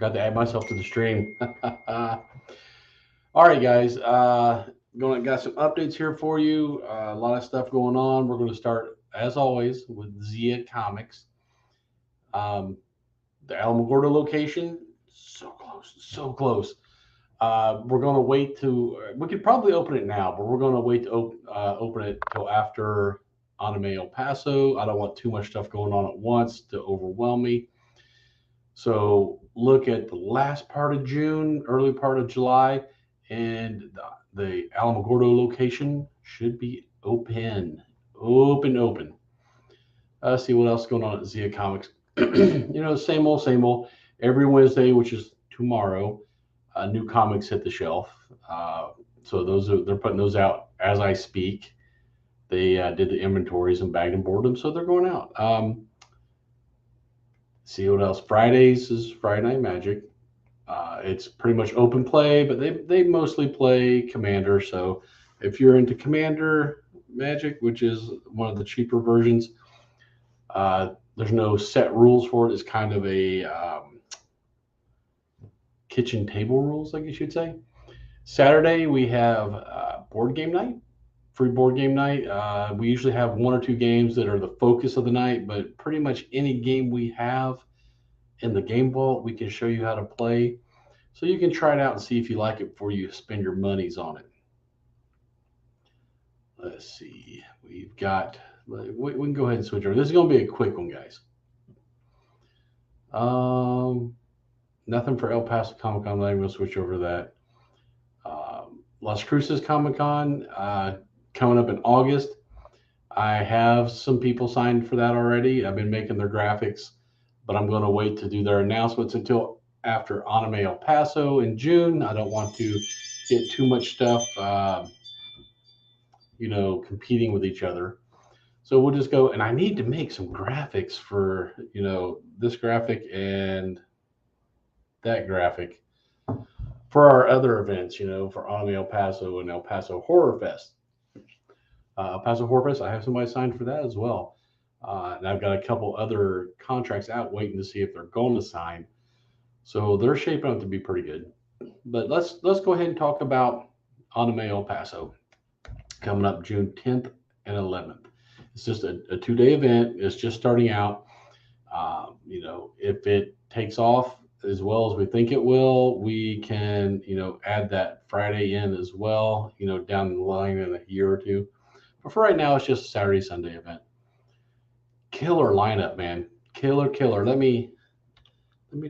Had to add myself to the stream. All right, guys. Going got some updates here for you. A lot of stuff going on. We're going to start as always with Zia Comics. Um, the Alamogordo location, so close, so close. We're going to wait to. We could probably open it now, but we're going to wait to open it till after Anime El Paso. I don't want too much stuff going on at once to overwhelm me. So look at the last part of June, early part of July, and the Alamogordo location should be open, open. See what else is going on at Zia Comics. Same old, same old. Every Wednesday, which is tomorrow, new comics hit the shelf. So they're putting those out as I speak. They did the inventories and bagged and boarded them, so they're going out. See what else? Fridays is Friday Night Magic. It's pretty much open play, but they mostly play Commander. So if you're into Commander Magic, which is one of the cheaper versions, there's no set rules for it. It's kind of a kitchen table rules, I guess you'd say. Saturday we have board game night, free board game night. We usually have one or two games that are the focus of the night, but pretty much any game we have in the game vault, we can show you how to play. So you can try it out and see if you like it before you spend your monies on it. Let's see. We can go ahead and switch over. This is going to be a quick one, guys. Nothing for El Paso Comic Con. I'm going to switch over to that. Las Cruces Comic Con coming up in August. I have some people signed for that already. I've been making their graphics, but I'm going to wait to do their announcements until after Anime El Paso in June. I don't want to get too much stuff, competing with each other. So we'll just go, and I need to make some graphics for, this graphic and that graphic for our other events, for Anime El Paso and El Paso Horror Fest. El Paso Horror Fest, I have somebody signed for that as well. And I've got a couple other contracts out waiting to see if they're going to sign. So they're shaping up to be pretty good. But let's go ahead and talk about Anime El Paso coming up June 10th and 11th. It's just a 2-day event. It's just starting out. If it takes off as well as we think it will, we can, add that Friday in as well, down the line in a year or two. But for right now, it's just a Saturday, Sunday event. Killer lineup, man. Killer. Let me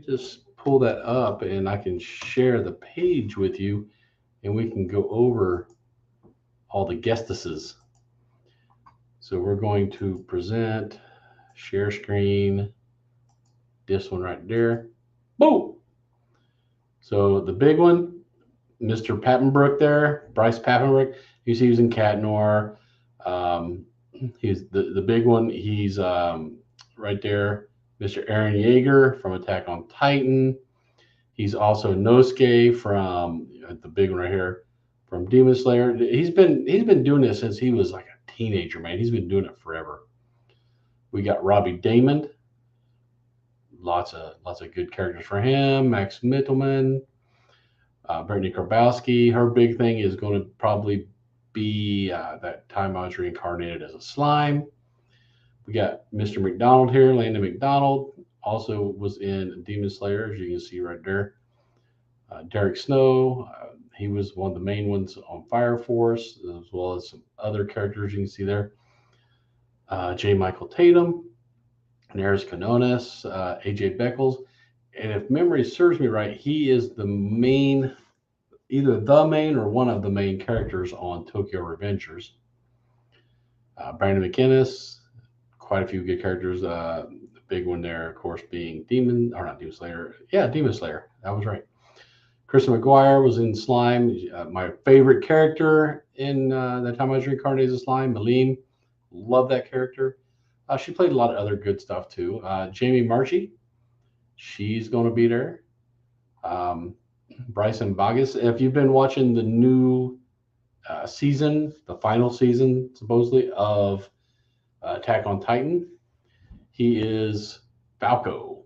just pull that up and I can share the page with you and we can go over all the guestesses. So we're going to present, share screen, this one right there. Boom! So the big one, Mr. Papenbrook there, Bryce Papenbrook. You see he's in Cat Noir. He's the big one. He's right there, Mr. Aaron Yeager from Attack on Titan. He's also Nosuke from the big one right here from Demon Slayer. He's been doing this since he was like a teenager, man. He's been doing it forever. We got Robbie Damon. Lots of good characters for him. Max Mittelman, Brittany Karbowski. Her big thing is going to probably be that time I was reincarnated as a slime. We got Mr. McDonald here, Landon McDonald. Also was in Demon Slayer, as you can see right there. Derek Snow, he was one of the main ones on Fire Force, as well as some other characters you can see there. J. Michael Tatum, Neris Canones, AJ Beckles. And if memory serves me right, he is the main, either the main or one of the main characters on Tokyo Revengers. Brandon McInnes, quite a few good characters. The big one there, of course, being Demon Slayer. Yeah, Demon Slayer. That was right. Kristen McGuire was in Slime. My favorite character in that time I was reincarnated as a Slime, Malim. Love that character. She played a lot of other good stuff too. Jamie Marchi, she's going to be there. Bryson Bogus. If you've been watching the new season, the final season supposedly of Attack on Titan, he is Falco,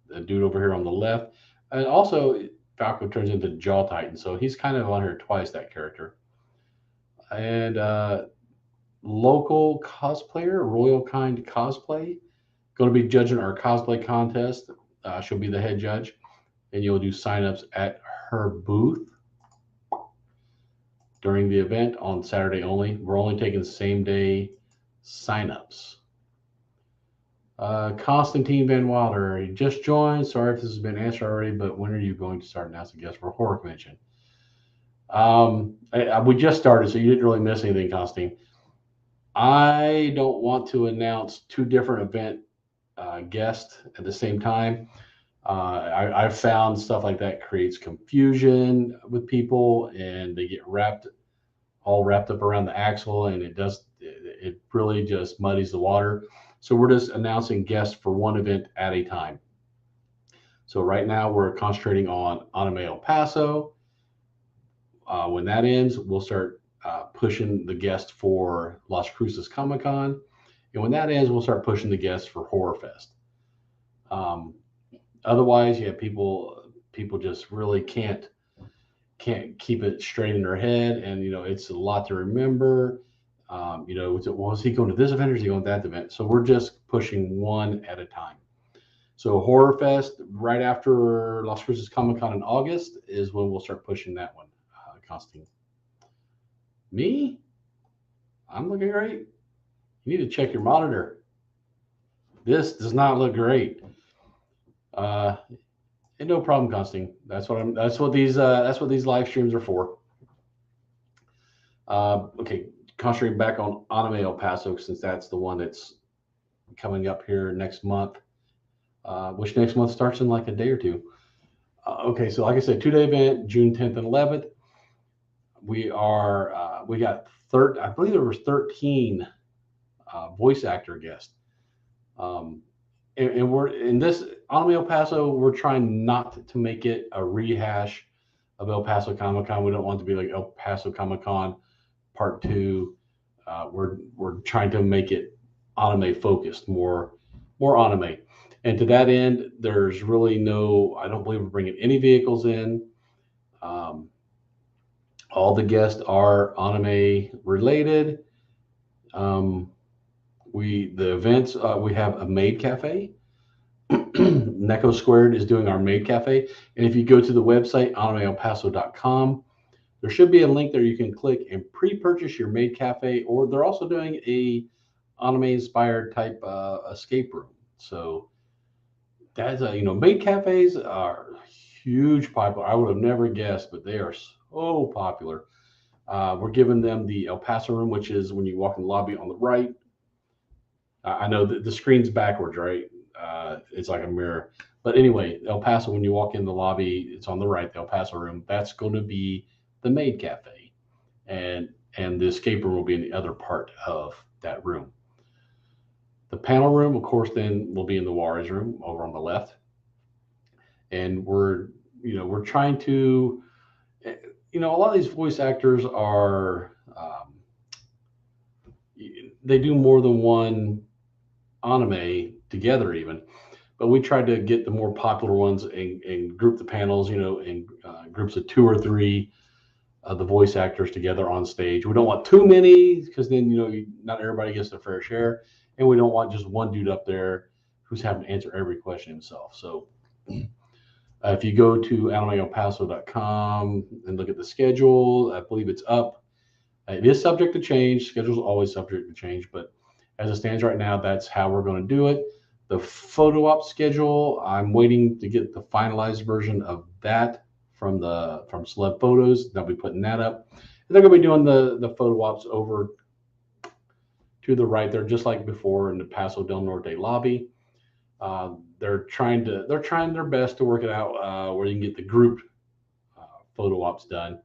the dude over here on the left. And also, Falco turns into Jaw Titan, so he's kind of on here twice, that character. And local cosplayer, Royal Kind Cosplay, going to be judging our cosplay contest. She'll be the head judge, and you'll do signups at her booth during the event on Saturday only. We're only taking same day signups. Constantine Van Wilder, he just joined. Sorry if this has been answered already, but when are you going to start announcing guests for horror convention? We just started, so you didn't really miss anything, Constantine. I don't want to announce two different event guests at the same time. I've found stuff like that creates confusion with people, and they get all wrapped up around the axle, and it really just muddies the water. So we're just announcing guests for one event at a time. So right now we're concentrating on Anime El Paso. When that ends, we'll start pushing the guests for Las Cruces Comic Con, and when that ends, we'll start pushing the guests for Horror Fest. Otherwise, yeah, people just really can't keep it straight in their head, and it's a lot to remember. Was he going to this event or is he going to that event? So we're just pushing one at a time. So Horror Fest right after Las Cruces Comic Con in August is when we'll start pushing that one. Constantine. Me? I'm looking great. You need to check your monitor. This does not look great. And no problem, Constantine. That's what these live streams are for. Okay, concentrating back on Anime El Paso, since that's the one that's coming up here next month, which next month starts in like a day or two. Okay, so like I said, 2-day event, June 10th and 11th. We got I believe there was 13 voice actor guests. And we're in this Anime El Paso, we're trying not to make it a rehash of El Paso Comic Con. We don't want it to be like El Paso Comic Con Part 2. We're trying to make it anime focused, more anime. And to that end, there's really I don't believe we're bringing any vehicles in. All the guests are anime related. The events, we have a maid cafe. Neko Squared is doing our maid cafe. And if you go to the website, animeelpaso.com, there should be a link there you can click and pre-purchase your maid cafe, or they're also doing a anime inspired type escape room. So that's maid cafes are huge popular. I would have never guessed, but they are so popular. We're giving them the El Paso room, which is when you walk in the lobby on the right. I know that the screen's backwards, right? It's like a mirror. But anyway, El Paso, when you walk in the lobby, it's on the right, the El Paso room. That's going to be the maid cafe. And the escape room will be in the other part of that room. The panel room, of course, then will be in the Juarez room over on the left. And we're trying to, a lot of these voice actors are, they do more than one anime together even, but we tried to get the more popular ones and group the panels, in groups of 2 or 3 of the voice actors together on stage. We don't want too many, because then, not everybody gets their fair share, and we don't want just one dude up there who's having to answer every question himself. So if you go to animeelpaso.com and look at the schedule, I believe it's up. It is subject to change. Schedule's always subject to change, but as it stands right now, that's how we're going to do it. The photo op schedule, I'm waiting to get the finalized version of that from Celeb Photos. They'll be putting that up. And they're going to be doing the photo ops over to the right there, just like before in the Paso del Norte lobby. They're trying their best to work it out where you can get the group photo ops done.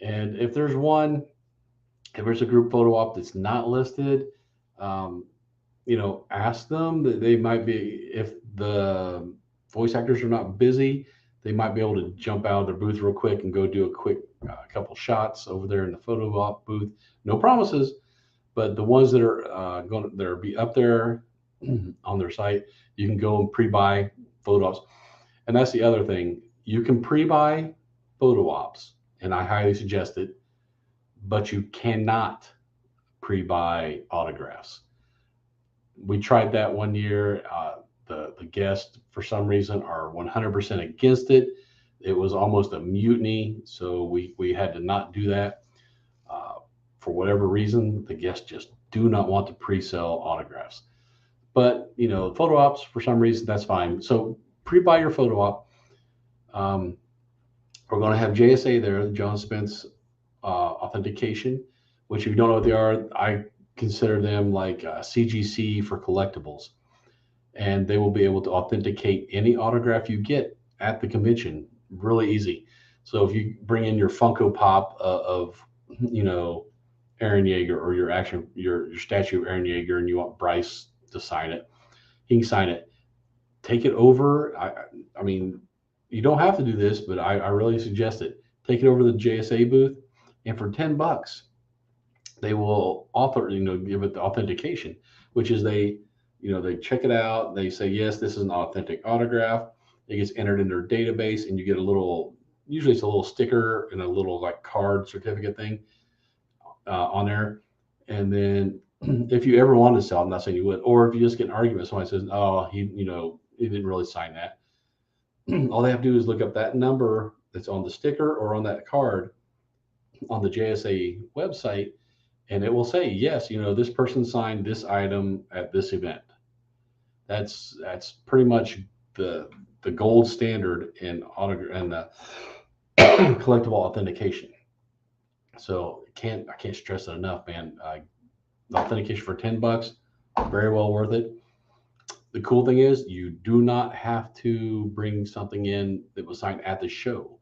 And if there's a group photo op that's not listed, ask them. That they might be, if the voice actors are not busy, they might be able to jump out of their booth real quick and go do a quick couple shots over there in the photo op booth. No promises, but the ones that are going to be up there on their site, you can go and pre-buy photo ops. And that's the other thing. You can pre-buy photo ops, and I highly suggest it, but you cannot pre-buy autographs. We tried that one year. The guests, for some reason, are 100% against it. It was almost a mutiny, so we had to not do that. Uh, for whatever reason, the guests just do not want to pre-sell autographs. But photo ops for some reason that's fine. So pre-buy your photo op. Um, we're going to have JSA there, John Spence authentication, which if you don't know what they are, I consider them like CGC for collectibles, and they will be able to authenticate any autograph you get at the convention. Really easy. So if you bring in your Funko Pop of you know Aaron Yeager, or your statue of Aaron Yeager, and you want Bryce to sign it, he can sign it. Take it over. I mean, you don't have to do this, but I really suggest it. Take it over to the JSA booth, and for $10, they will give it the authentication, which is they check it out. They say, yes, this is an authentic autograph. It gets entered in their database, and you get usually it's a little sticker and a little like card certificate thing on there. And then if you ever want to sell, I'm not saying you would, or if you just get an argument, somebody says, oh, he didn't really sign that. All they have to do is look up that number that's on the sticker or on that card on the JSA website, and it will say, yes, this person signed this item at this event. That's pretty much the gold standard in autograph and collectible authentication. So I can't stress it enough, man. Authentication for $10, very well worth it. The cool thing is you do not have to bring something in that was signed at the show.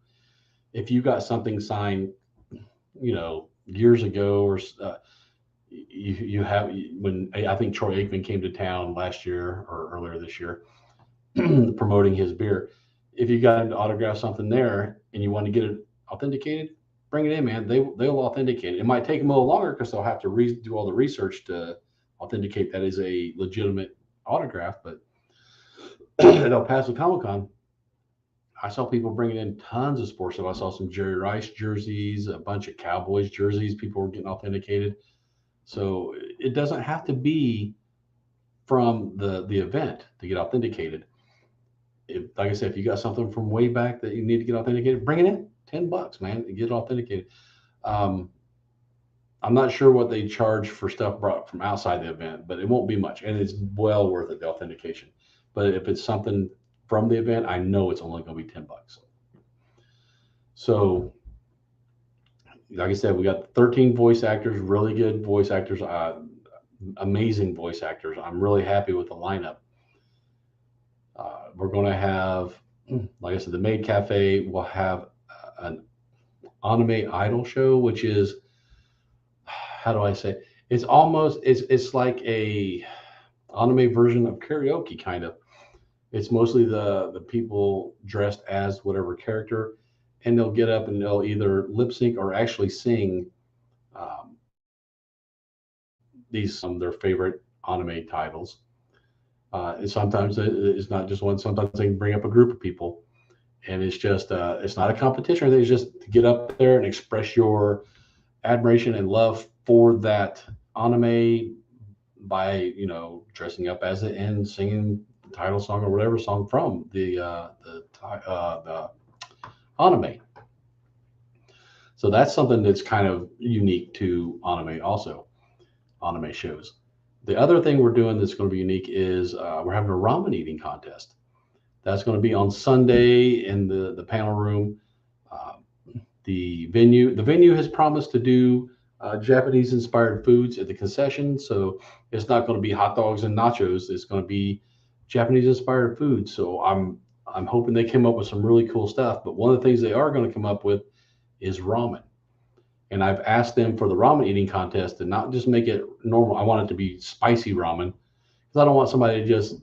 If you got something signed, years ago, or you have, when I think Troy Aikman came to town last year or earlier this year promoting his beer. If you got him to autograph something there and you want to get it authenticated, bring it in, man. They'll authenticate it. It might take them a little longer because they'll have to do all the research to authenticate that is a legitimate autograph. But at El Paso Comic Con, I saw people bringing in tons of sports stuff. I saw some Jerry Rice jerseys, a bunch of Cowboys jerseys. People were getting authenticated. So it doesn't have to be from the event to get authenticated. Like I said, if you got something from way back that you need to get authenticated, bring it in. $10, man, and get it authenticated. I'm not sure what they charge for stuff brought from outside the event, but it won't be much, and it's well worth it, the authentication. But if it's something from the event, I know it's only going to be $10. So, like I said, we got 13 voice actors, really good voice actors, amazing voice actors. I'm really happy with the lineup. We're going to have, like I said, the Maid Cafe will have an anime idol show, which is, how do I say, it's like a anime version of karaoke, kind of. It's mostly the people dressed as whatever character, and they'll get up and they'll either lip sync or actually sing some of their favorite anime titles. And sometimes it's not just one. Sometimes they can bring up a group of people, and it's just it's not a competition. It's just to get up there and express your admiration and love for that anime by dressing up as it and singing the title song or whatever song from the anime. So that's something that's kind of unique to anime, also anime shows. The other thing we're doing that's going to be unique is we're having a ramen eating contest. That's going to be on Sunday in the panel room. The venue has promised to do Japanese inspired foods at the concession. So it's not going to be hot dogs and nachos. It's going to be Japanese inspired food. So I'm hoping they came up with some really cool stuff. But one of the things they are going to come up with is ramen. And I've asked them for the ramen eating contest to not just make it normal. I want it to be spicy ramen because I don't want somebody to just,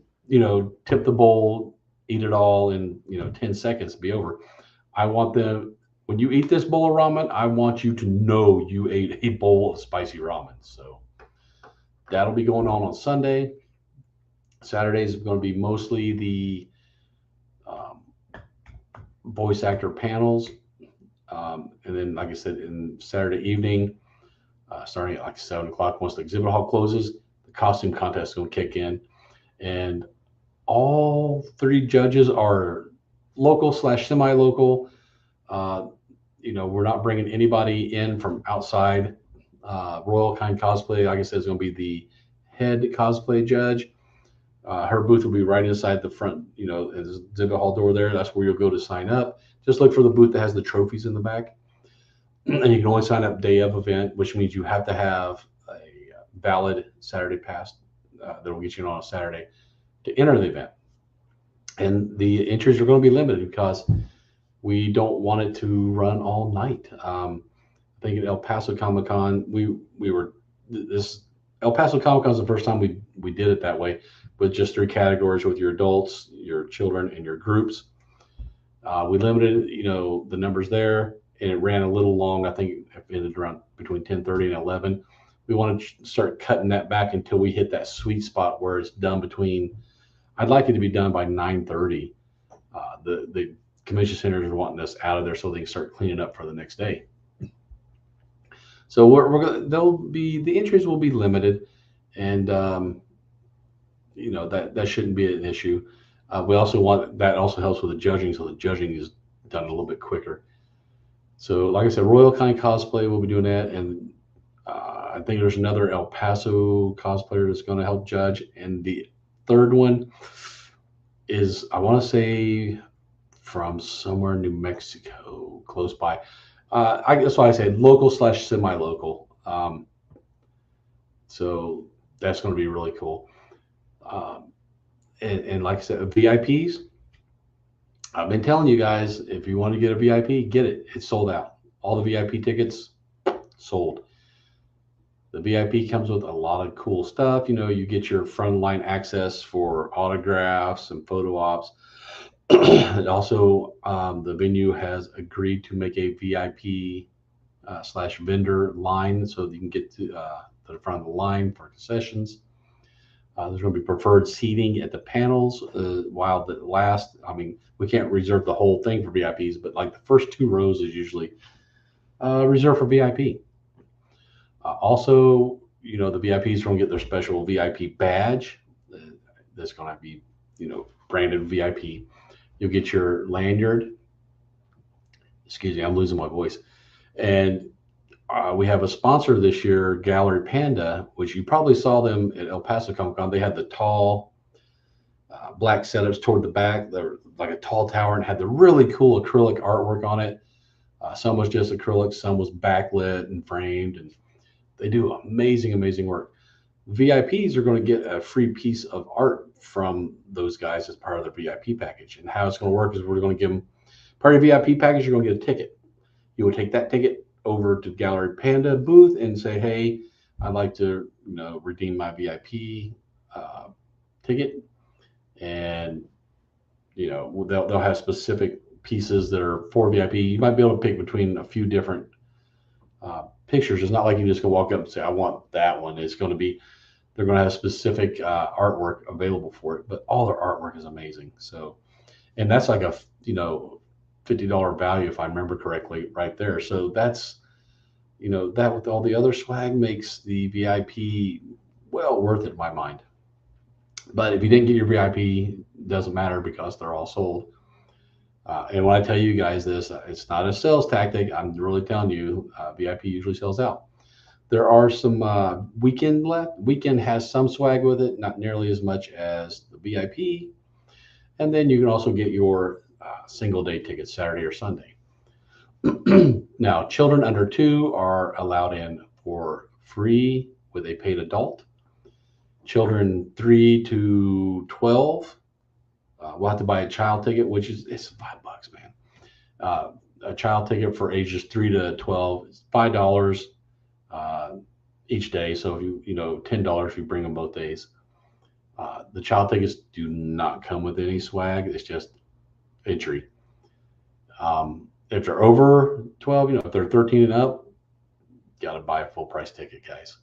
tip the bowl, eat it all in, 10 seconds, be over. I want them, when you eat this bowl of ramen, I want you to know you ate a bowl of spicy ramen. So that'll be going on Sunday. Saturday is going to be mostly the voice actor panels. And then, like I said, in Saturday evening, starting at like 7 o'clock, once the exhibit hall closes, the costume contest is going to kick in. And all three judges are local slash semi-local. Uh, we're not bringing anybody in from outside. Royal Kind Cosplay, like I said, is going to be the head cosplay judge. Her booth will be right inside the front, exhibit hall door there. That's where you'll go to sign up. Just look for the booth that has the trophies in the back. And you can only sign up day of event, which means you have to have a valid Saturday pass that will get you on a Saturday to enter the event. And the entries are going to be limited because we don't want it to run all night. I think at El Paso Comic Con, El Paso Comic Con is the first time we did it that way, with just 3 categories with your adults, your children, and your groups. We limited, the numbers there, and it ran a little long. I think it ended around between 10:30 and 11. We want to start cutting that back until we hit that sweet spot where it's done between. I'd like it to be done by 9:30. The convention centers are wanting us out of there so they can start cleaning up for the next day. So the entries will be limited, and that shouldn't be an issue. We also want that also helps with the judging, so the judging is done a little bit quicker. So, like I said, Royal Kind Cosplay will be doing that, and I think there's another El Paso cosplayer that's going to help judge, and the third one is, I want to say, from somewhere in New Mexico, close by. That's why I said local slash semi-local. So that's going to be really cool. And like I said, VIPs, I've been telling you guys, if you want to get a VIP, get it. It's sold out. All the VIP tickets sold. The VIP comes with a lot of cool stuff. You get your frontline access for autographs and photo ops. And also, the venue has agreed to make a VIP slash vendor line so that you can get to the front of the line for concessions. There's going to be preferred seating at the panels while the last, we can't reserve the whole thing for VIPs, but like the first 2 rows is usually reserved for VIP. Also, the VIPs are going to get their special VIP badge that's going to be, branded VIP. You'll get your lanyard. Excuse me, I'm losing my voice. And we have a sponsor this year, Gallery Panda, which you probably saw them at El Paso Comic Con. They had the tall black setups toward the back. They're like a tall tower and had the really cool acrylic artwork on it. Some was just acrylic, some was backlit and framed, and they do amazing, amazing work. VIPs are going to get a free piece of art from those guys as part of their VIP package. And how it's going to work is we're going to give them part of your VIP package. You're going to get a ticket. You will take that ticket over to Gallery Panda booth and say, hey, I'd like to, redeem my VIP ticket. And, they'll have specific pieces that are for VIP. You might be able to pick between a few different pictures. It's not like you just go walk up and say, I want that one. It's going to be, they're going to have specific artwork available for it, but all their artwork is amazing. So, and that's like a, $50 value, if I remember correctly, right there. So that's, that with all the other swag makes the VIP well worth it in my mind. But if you didn't get your VIP, it doesn't matter because they're all sold. And when I tell you guys this, it's not a sales tactic. I'm really telling you, VIP usually sells out. There are some weekend left. Weekend has some swag with it, not nearly as much as the VIP. And then you can also get your single day tickets Saturday or Sunday. Now, children under 2 are allowed in for free with a paid adult. Children 3 to 12 will have to buy a child ticket, which is it's $5, man. A child ticket for ages 3 to 12 is $5 each day. So if you $10 if you bring them both days. The child tickets do not come with any swag. It's just entry. If they're over 12, if they're 13 and up, got to buy a full price ticket, guys.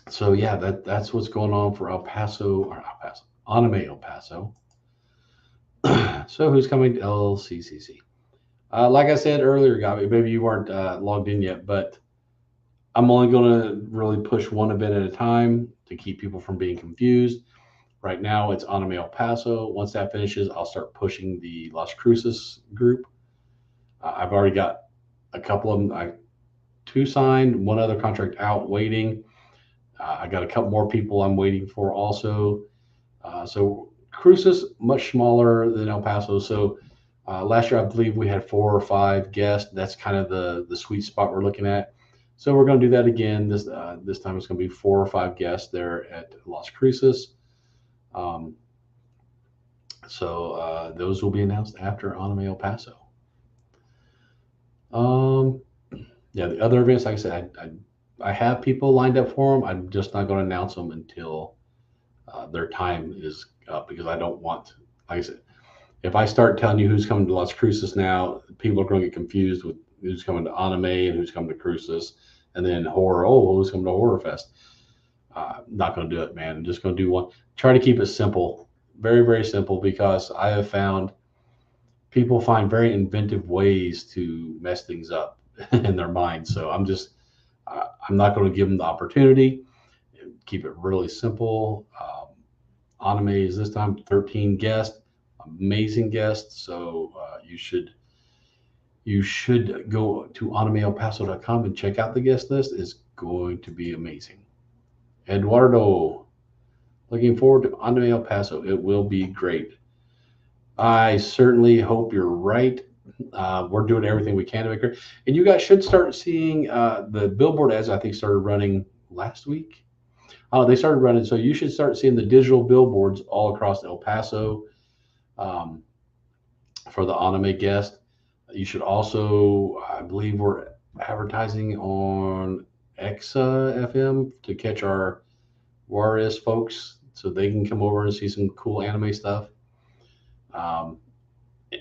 So yeah, that's what's going on for Anime El Paso. So who's coming to LCCC? Like I said earlier, Gabi, maybe you weren't logged in yet, but I'm only going to really push one event at a time to keep people from being confused. Right now, it's Anime El Paso. Once that finishes, I'll start pushing the Las Cruces group. I've already got a couple of them, two signed, one other contract out waiting. I got a couple more people I'm waiting for also. So Cruces much smaller than El Paso. So last year I believe we had 4 or 5 guests. That's kind of the sweet spot we're looking at. So we're going to do that again. This time it's going to be 4 or 5 guests there at Las Cruces. Um, so those will be announced after Anime El Paso. Um, yeah, the other events, like I said, I have people lined up for them. I'm just not going to announce them until their time is up because I don't want, like I said, if I start telling you who's coming to Las Cruces now, people are going to get confused with who's coming to Anime and who's coming to Cruces, and then horror. Oh, well, who's coming to Horror Fest? Not going to do it, man. I'm just going to do one. Try to keep it simple, very very simple, because I have found people find very inventive ways to mess things up in their minds. So I'm not going to give them the opportunity. Keep it really simple. Anime is this time 13 guests, amazing guests. So you should go to animeelpaso.com and check out the guest list. It's going to be amazing. Eduardo, looking forward to Anime El Paso. It will be great. I certainly hope you're right. We're doing everything we can to make it. And you guys should start seeing the billboard ads, I think, started running last week. Oh, they started running. So you should start seeing the digital billboards all across El Paso um, for the anime guest. You should also, I believe, we're advertising on Exa FM to catch our Juarez folks so they can come over and see some cool anime stuff. Um,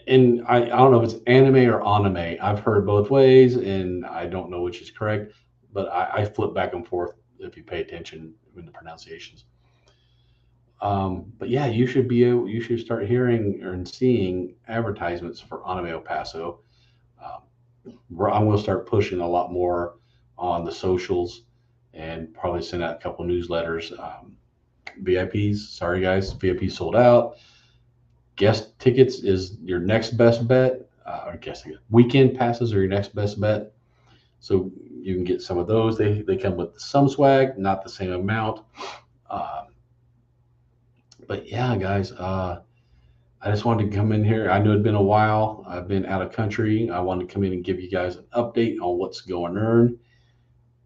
and I don't know if it's anime or anime. I've heard both ways, and I don't know which is correct, but I flip back and forth if you pay attention in the pronunciations. But yeah, you should start hearing and seeing advertisements for Anime El Paso. I'm going to start pushing a lot more on the socials and probably send out a couple newsletters. VIPs, sorry guys, VIP sold out. Guest tickets is your next best bet. Or guest ticket. Weekend passes are your next best bet. So you can get some of those. They come with some swag, not the same amount. Uh, but yeah, guys, I just wanted to come in here. I know it'd been a while. I've been out of country. I wanted to come in and give you guys an update on what's going on.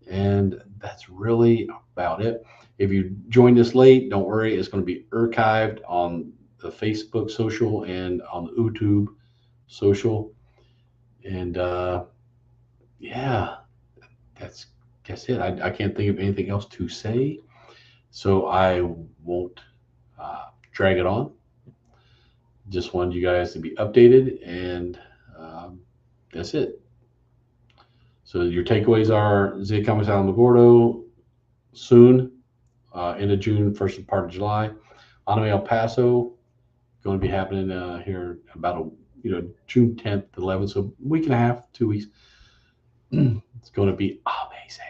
And that's really about it. If you joined us late, don't worry. It's going to be archived on the Facebook social and on the YouTube social. And yeah, that's that's it. I can't think of anything else to say. So I won't drag it on. Just wanted you guys to be updated, and that's it. So your takeaways are Zay Comics Alamogordo soon, end of June, first part of July. Anime El Paso going to be happening here about June 10th, 11th, so a week and a half, 2 weeks. It's going to be amazing.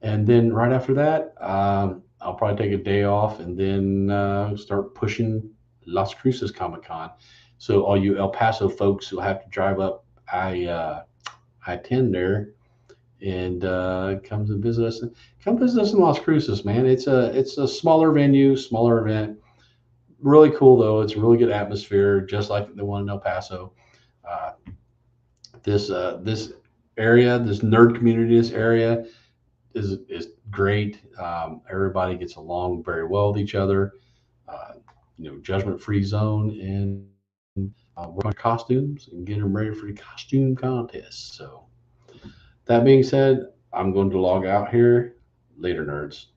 And then right after that, I'll probably take a day off and then start pushing Las Cruces Comic Con. So all you El Paso folks who have to drive up I-10 there and come to visit us. Come visit us in Las Cruces, man. It's a smaller venue, smaller event. Really cool though. It's a really good atmosphere, just like the one in El Paso. Uh, this area, this nerd community, this area is great. Everybody gets along very well with each other. Uh, judgment free zone, and work on costumes and get them ready for the costume contest. So that being said, I'm going to log out here. Later, nerds.